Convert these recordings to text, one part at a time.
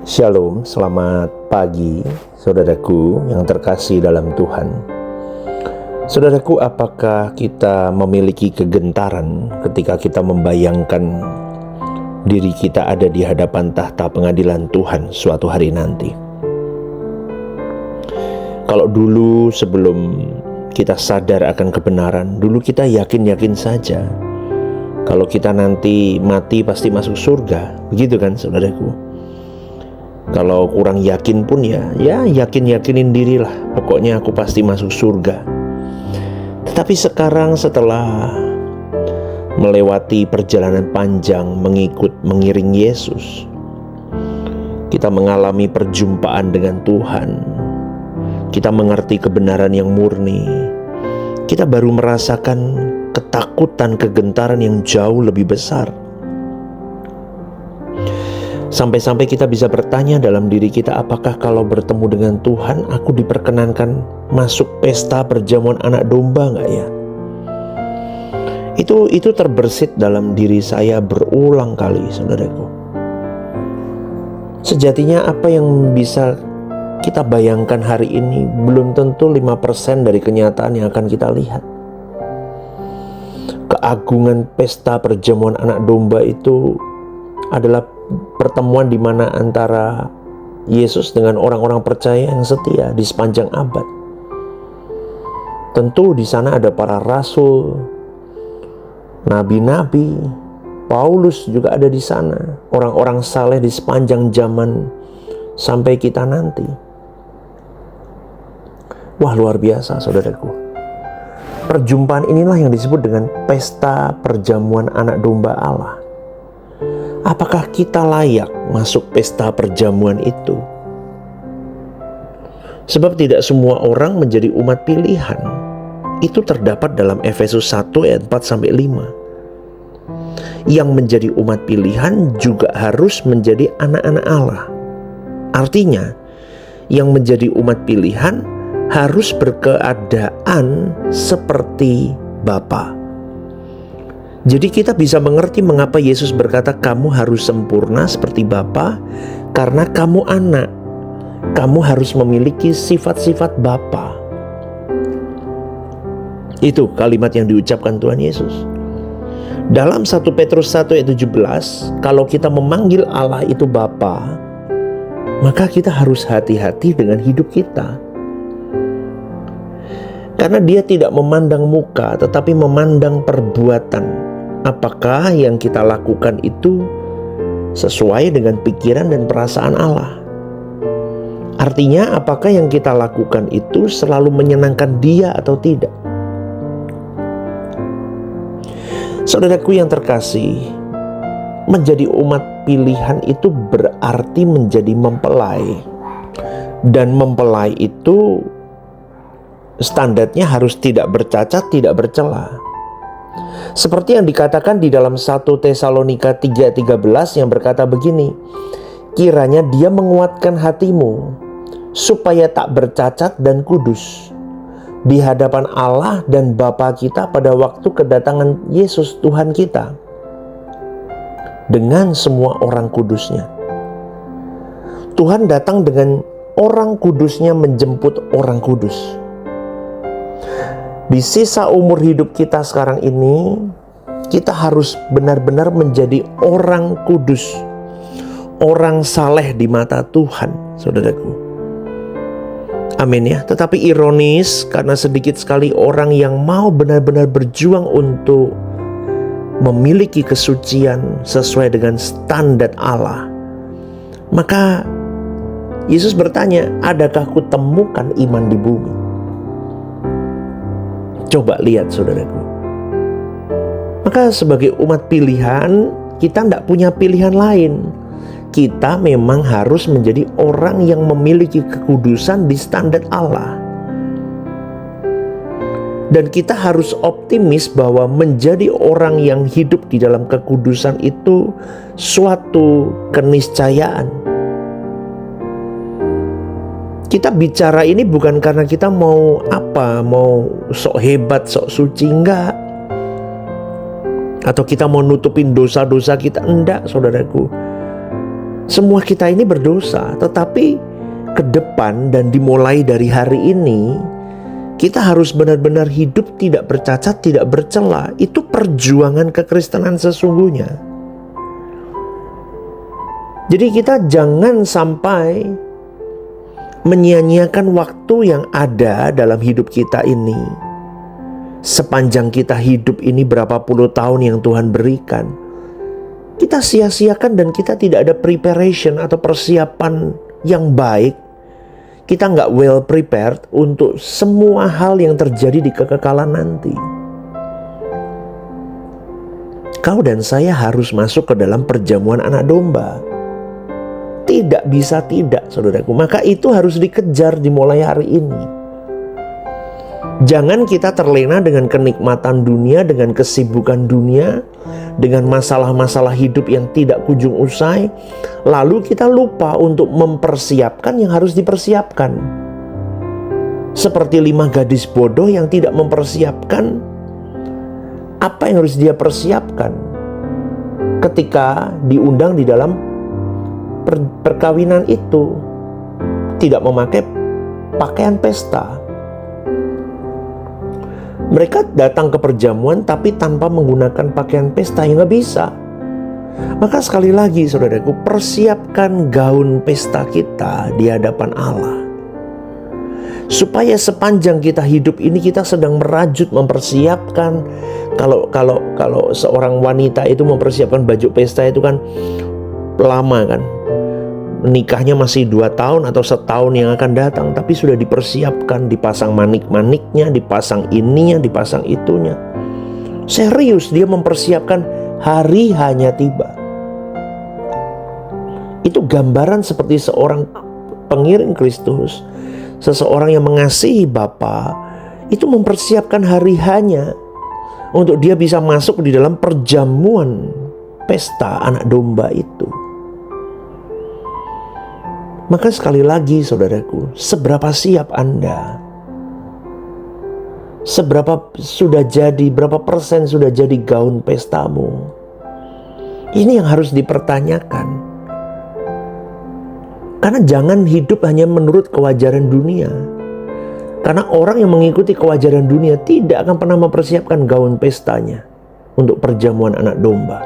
Shalom, selamat pagi saudaraku yang terkasih dalam Tuhan. Saudaraku, apakah kita memiliki kegentaran ketika kita membayangkan diri kita ada di hadapan tahta pengadilan Tuhan suatu hari nanti? Kalau dulu sebelum kita sadar akan kebenaran, dulu kita yakin-yakin saja kalau kita nanti mati pasti masuk surga, begitu kan saudaraku? Kalau kurang yakin pun ya yakin-yakinin dirilah, pokoknya aku pasti masuk surga. Tetapi sekarang setelah melewati perjalanan panjang mengiring Yesus, kita mengalami perjumpaan dengan Tuhan, kita mengerti kebenaran yang murni, kita baru merasakan ketakutan, kegentaran yang jauh lebih besar. Sampai-sampai kita bisa bertanya dalam diri kita, apakah kalau bertemu dengan Tuhan aku diperkenankan masuk pesta perjamuan anak domba enggak ya? Itu terbersit dalam diri saya berulang kali, saudaraku. Sejatinya apa yang bisa kita bayangkan hari ini belum tentu 5% dari kenyataan yang akan kita lihat. Keagungan pesta perjamuan anak domba itu adalah pertemuan di mana antara Yesus dengan orang-orang percaya yang setia di sepanjang abad. Tentu di sana ada para rasul, nabi-nabi, Paulus juga ada di sana, orang-orang saleh di sepanjang zaman sampai kita nanti. Wah, luar biasa saudaraku. Perjumpaan inilah yang disebut dengan pesta perjamuan anak domba Allah. Apakah kita layak masuk pesta perjamuan itu? Sebab tidak semua orang menjadi umat pilihan. Itu terdapat dalam Efesus 1 ayat 4-5. Yang menjadi umat pilihan juga harus menjadi anak-anak Allah. Artinya, yang menjadi umat pilihan harus berkeadaan seperti Bapa. Jadi kita bisa mengerti mengapa Yesus berkata kamu harus sempurna seperti Bapa, karena kamu anak. Kamu harus memiliki sifat-sifat Bapa. Itu kalimat yang diucapkan Tuhan Yesus. Dalam 1 Petrus 1 ayat 17, kalau kita memanggil Allah itu Bapa, maka kita harus hati-hati dengan hidup kita. Karena Dia tidak memandang muka, tetapi memandang perbuatan. Apakah yang kita lakukan itu sesuai dengan pikiran dan perasaan Allah? Artinya, apakah yang kita lakukan itu selalu menyenangkan Dia atau tidak? Saudaraku yang terkasih, menjadi umat pilihan itu berarti menjadi mempelai. Dan mempelai itu standarnya harus tidak bercacat, tidak bercela. Seperti yang dikatakan di dalam 1 Tesalonika 3:13 yang berkata begini, kiranya Dia menguatkan hatimu supaya tak bercacat dan kudus di hadapan Allah dan Bapa kita pada waktu kedatangan Yesus Tuhan kita dengan semua orang kudusnya. Tuhan datang dengan orang kudusnya menjemput orang kudus. Di sisa umur hidup kita sekarang ini, kita harus benar-benar menjadi orang kudus, orang saleh di mata Tuhan, saudaraku. Amin ya. Tetapi ironis, karena sedikit sekali orang yang mau benar-benar berjuang untuk memiliki kesucian sesuai dengan standar Allah, maka Yesus bertanya, adakah kutemukan iman di bumi? Coba lihat saudaraku. Maka sebagai umat pilihan, kita tidak punya pilihan lain. Kita memang harus menjadi orang yang memiliki kekudusan di standar Allah. Dan kita harus optimis bahwa menjadi orang yang hidup di dalam kekudusan itu suatu keniscayaan. Kita bicara ini bukan karena kita mau sok hebat, sok suci, enggak. Atau kita mau nutupin dosa-dosa kita, enggak saudaraku. Semua kita ini berdosa, tetapi ke depan dan dimulai dari hari ini, kita harus benar-benar hidup tidak bercacat, tidak bercela. Itu perjuangan kekristenan sesungguhnya. Jadi kita jangan sampai menyia-nyiakan waktu yang ada dalam hidup kita ini. Sepanjang kita hidup ini berapa puluh tahun yang Tuhan berikan, kita sia-siakan dan kita tidak ada preparation atau persiapan yang baik. Kita nggak well prepared untuk semua hal yang terjadi di kekekalan nanti. Kau dan saya harus masuk ke dalam perjamuan anak domba. Tidak bisa tidak, saudaraku. Maka itu harus dikejar dimulai hari ini. Jangan kita terlena dengan kenikmatan dunia, dengan kesibukan dunia, dengan masalah-masalah hidup yang tidak kunjung usai, lalu kita lupa untuk mempersiapkan yang harus dipersiapkan. Seperti 5 gadis bodoh yang tidak mempersiapkan apa yang harus dia persiapkan ketika diundang di dalam perkawinan itu. Tidak memakai pakaian pesta. Mereka datang ke perjamuan tapi tanpa menggunakan pakaian pesta, yang nggak bisa. Maka sekali lagi saudaraku, persiapkan gaun pesta kita di hadapan Allah. Supaya sepanjang kita hidup ini kita sedang merajut mempersiapkan. Kalau seorang wanita itu mempersiapkan baju pesta itu kan lama kan. Nikahnya masih 2 tahun atau setahun yang akan datang, tapi sudah dipersiapkan, dipasang manik-maniknya, dipasang ininya, dipasang itunya. Serius dia mempersiapkan, hari hanya tiba. Itu gambaran seperti seorang pengiring Kristus, seseorang yang mengasihi Bapa, itu mempersiapkan hari hanya untuk dia bisa masuk di dalam perjamuan pesta anak domba itu. Maka sekali lagi saudaraku, seberapa siap Anda? Berapa persen sudah jadi gaun pestamu? Ini yang harus dipertanyakan. Karena jangan hidup hanya menurut kewajaran dunia. Karena orang yang mengikuti kewajaran dunia tidak akan pernah mempersiapkan gaun pestanya untuk perjamuan anak domba.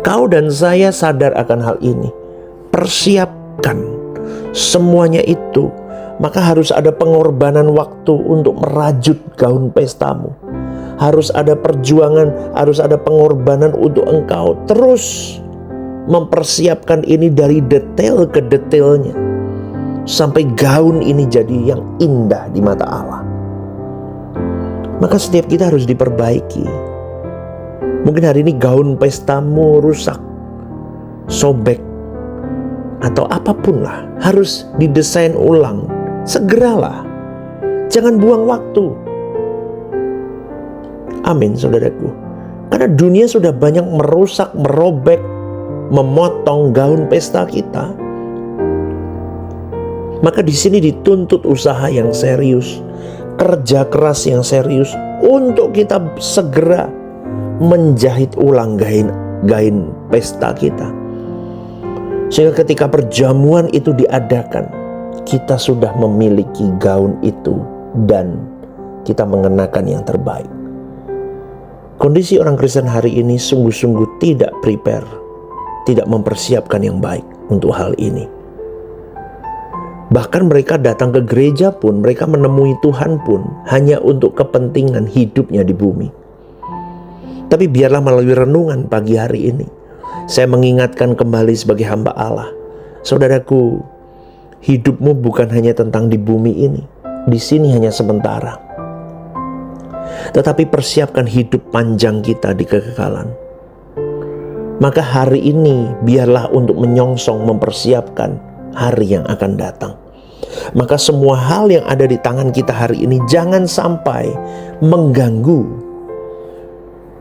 Kau dan saya sadar akan hal ini. Persiapkan semuanya itu. Maka harus ada pengorbanan waktu untuk merajut gaun pestamu. Harus ada perjuangan, harus ada pengorbanan untuk engkau terus mempersiapkan ini dari detail ke detailnya, sampai gaun ini jadi yang indah di mata Allah. Maka setiap kita harus diperbaiki. Mungkin hari ini gaun pestamu rusak, sobek, atau apapun lah, harus didesain ulang. Segeralah, jangan buang waktu. Amin saudaraku. Karena dunia sudah banyak merusak, merobek, memotong gaun pesta kita. Maka di sini dituntut usaha yang serius, kerja keras yang serius untuk kita segera menjahit ulang gaun pesta kita. Sehingga ketika perjamuan itu diadakan, kita sudah memiliki gaun itu dan kita mengenakan yang terbaik. Kondisi orang Kristen hari ini sungguh-sungguh tidak prepare, tidak mempersiapkan yang baik untuk hal ini. Bahkan mereka datang ke gereja pun, mereka menemui Tuhan pun hanya untuk kepentingan hidupnya di bumi. Tapi biarlah melalui renungan pagi hari ini, saya mengingatkan kembali sebagai hamba Allah, saudaraku, hidupmu bukan hanya tentang di bumi ini, di sini hanya sementara. Tetapi persiapkan hidup panjang kita di kekekalan. Maka hari ini biarlah untuk menyongsong mempersiapkan hari yang akan datang. Maka semua hal yang ada di tangan kita hari ini jangan sampai mengganggu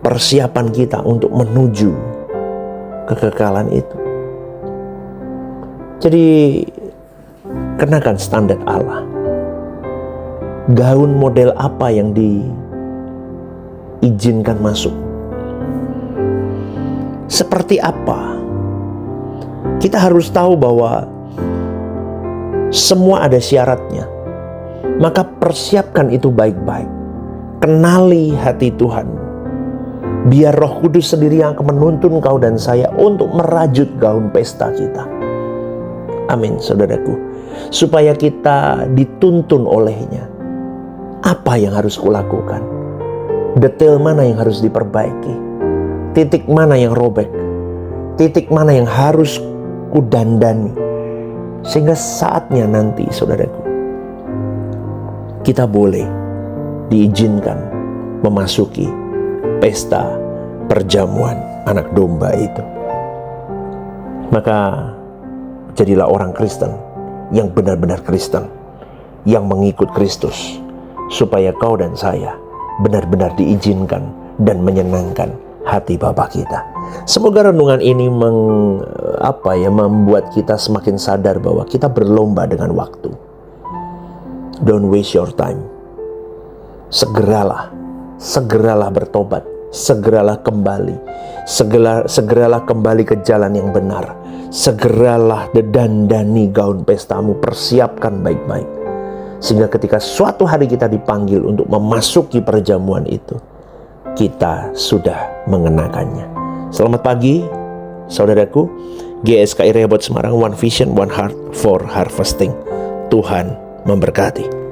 persiapan kita untuk menuju kekekalan itu. Jadi kenakan standar Allah. Gaun model apa yang diizinkan masuk? Seperti apa Kita harus tahu bahwa semua ada syaratnya. Maka persiapkan itu baik-baik. Kenali hati Tuhan. Biar Roh Kudus sendiri yang akan menuntun kau dan saya untuk merajut gaun pesta kita. Amin, saudaraku. Supaya kita dituntun olehnya. Apa yang harus kulakukan? Detail mana yang harus diperbaiki? Titik mana yang robek? Titik mana yang harus kudandani? Sehingga saatnya nanti, saudaraku, kita boleh diizinkan memasuki pesta perjamuan anak domba itu. Maka jadilah orang Kristen yang benar-benar Kristen, yang mengikut Kristus, supaya kau dan saya benar-benar diizinkan dan menyenangkan hati Bapa kita. Semoga renungan ini membuat kita semakin sadar bahwa kita berlomba dengan waktu. Don't waste your time. Segeralah bertobat, segeralah kembali, segeralah kembali ke jalan yang benar, segeralah dandani gaun pestamu, persiapkan baik-baik, sehingga ketika suatu hari kita dipanggil untuk memasuki perjamuan itu, kita sudah mengenakannya. Selamat pagi, saudaraku. GSKI Rehoboth Semarang, One Vision, One Heart for Harvesting. Tuhan memberkati.